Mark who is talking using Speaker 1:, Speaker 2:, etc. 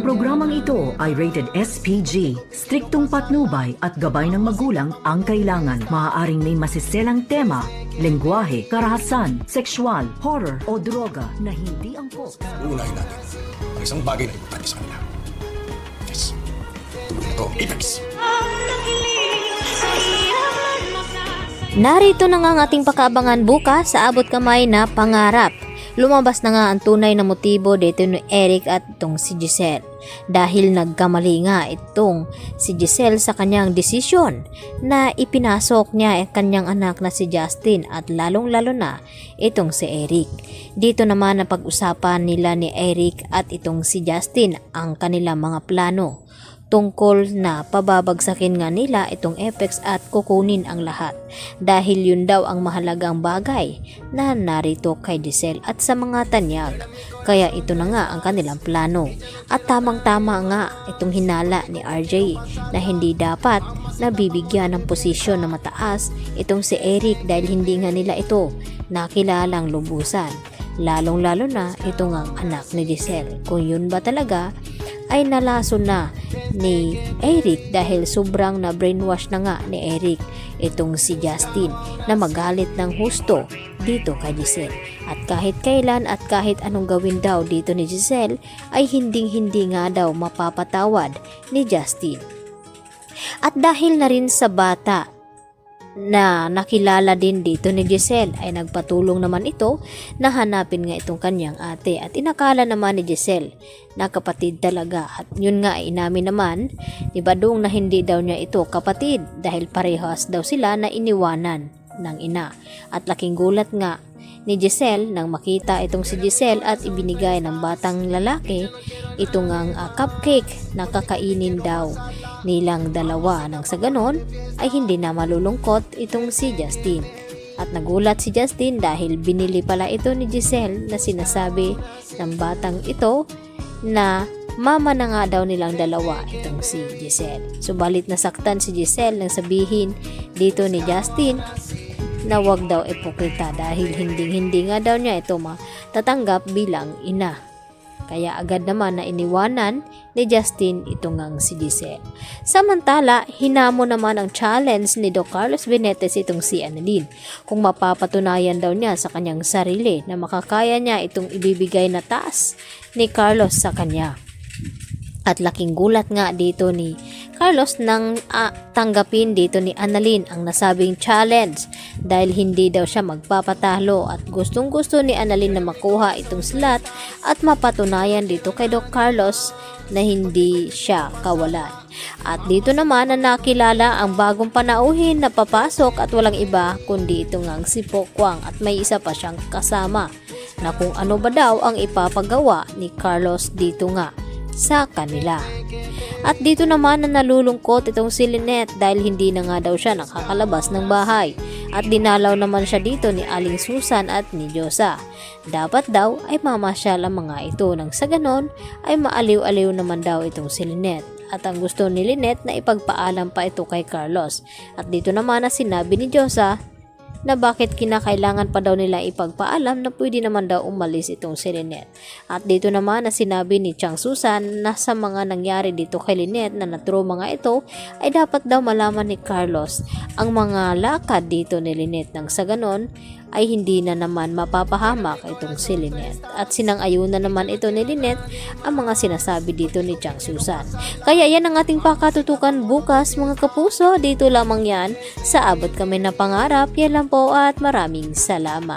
Speaker 1: programang ito ay rated SPG. Striktong patnubay at gabay ng magulang ang kailangan. Maaaring may masiselang tema, lengguwahe, karahasan, sexual, horror o droga na hindi angkop.
Speaker 2: Uunahin natin ang isang bagay na importante sa kanila. Yes. Tuloy na to. Apex!
Speaker 3: Narito na nga ang ating pakabangan bukas sa abot kamay na pangarap. Lumabas na nga ang tunay na motibo dito ni Eric at itong si Giselle. Dahil nagkamali nga itong si Giselle sa kanyang desisyon na ipinasok niya ang kanyang anak na si Justin at lalong-lalo na itong si Eric. Dito naman na pag-usapan nila ni Eric at itong si Justin ang kanilang mga plano tungkol na pababagsakin nga nila itong Apex at kukunin ang lahat dahil yun daw ang mahalagang bagay na narito kay Giselle at sa mga tanyag. Kaya ito na nga ang kanilang plano at tamang-tama nga itong hinala ni RJ na hindi dapat nabibigyan ng posisyon na mataas itong si Eric dahil hindi nga nila ito nakilalang lubusan, lalong-lalo na ito nga anak ni Giselle. Kung yun ba talaga ay nalaso na ni Eric dahil sobrang na brainwash na nga ni Eric itong si Justin na magalit ng husto dito kay Giselle. At kahit kailan at kahit anong gawin daw dito ni Giselle ay hindi nga daw mapapatawad ni Justin. At dahil na rin sa bata na nakilala din dito ni Giselle ay nagpatulong naman ito na hanapin nga itong kanyang ate at inakala naman ni Giselle na kapatid talaga at yun nga ay inamin naman ni Badong na hindi daw niya ito kapatid dahil parehas daw sila na iniwanan ng ina at laking gulat nga ni Giselle nang makita itong si Giselle at ibinigay ng batang lalaki itong cupcake na kakainin daw nilang dalawa nang sa ganon ay hindi na malulungkot itong si Justin. At nagulat si Justin dahil binili pala ito ni Giselle na sinasabi ng batang ito na mama na nga daw nilang dalawa itong si Giselle. Subalit nasaktan si Giselle nang sabihin dito ni Justin na wag daw ipokrita dahil hindi nga daw niya ito matatanggap bilang ina. Kaya agad naman na iniwanan ni Justin itong si Giselle. Samantala, hinamo naman ang challenge ni Doc Carlos Benitez itong si Annalyn kung mapapatunayan daw niya sa kanyang sarili na makakaya niya itong ibibigay na task ni Carlos sa kanya. At laking gulat nga dito ni Carlos nang tanggapin dito ni Annalyn ang nasabing challenge dahil hindi daw siya magpapatalo at gustong-gusto ni Annalyn na makuha itong slot at mapatunayan dito kay Doc Carlos na hindi siya kawalan. At dito naman na nakilala ang bagong panauhin na papasok at walang iba kundi ito ngang si Pokwang at may isa pa siyang kasama na kung ano ba daw ang ipapagawa ni Carlos dito nga sa kanila. At dito naman na nalulungkot itong si Lynette dahil hindi na nga daw siya nakakalabas ng bahay at dinalaw naman siya dito ni Aling Susan at ni Diyosa. Dapat daw ay mamasyal ang mga ito nang sa ganon ay maaliw-aliw naman daw itong si Lynette. At ang gusto ni Lynette na ipagpaalam pa ito kay Carlos. At dito naman na sinabi ni Diyosa na bakit kinakailangan pa daw nila ipagpaalam na pwede naman daw umalis itong si Lynette. At dito naman na sinabi ni Chang Susan na sa mga nangyari dito kay Lynette na natroma nga ito ay dapat daw malaman ni Carlos ang mga lakad dito ni Lynette nang sa ganon ay hindi na naman mapapahamak itong si Lynette. At sinang-ayunan naman ito ni Lynette ang mga sinasabi dito ni Chang Susan. Kaya yan ang ating pakatutukan bukas mga kapuso. Dito lamang yan sa Abot Kami na Pangarap. Yan lang po at maraming salamat.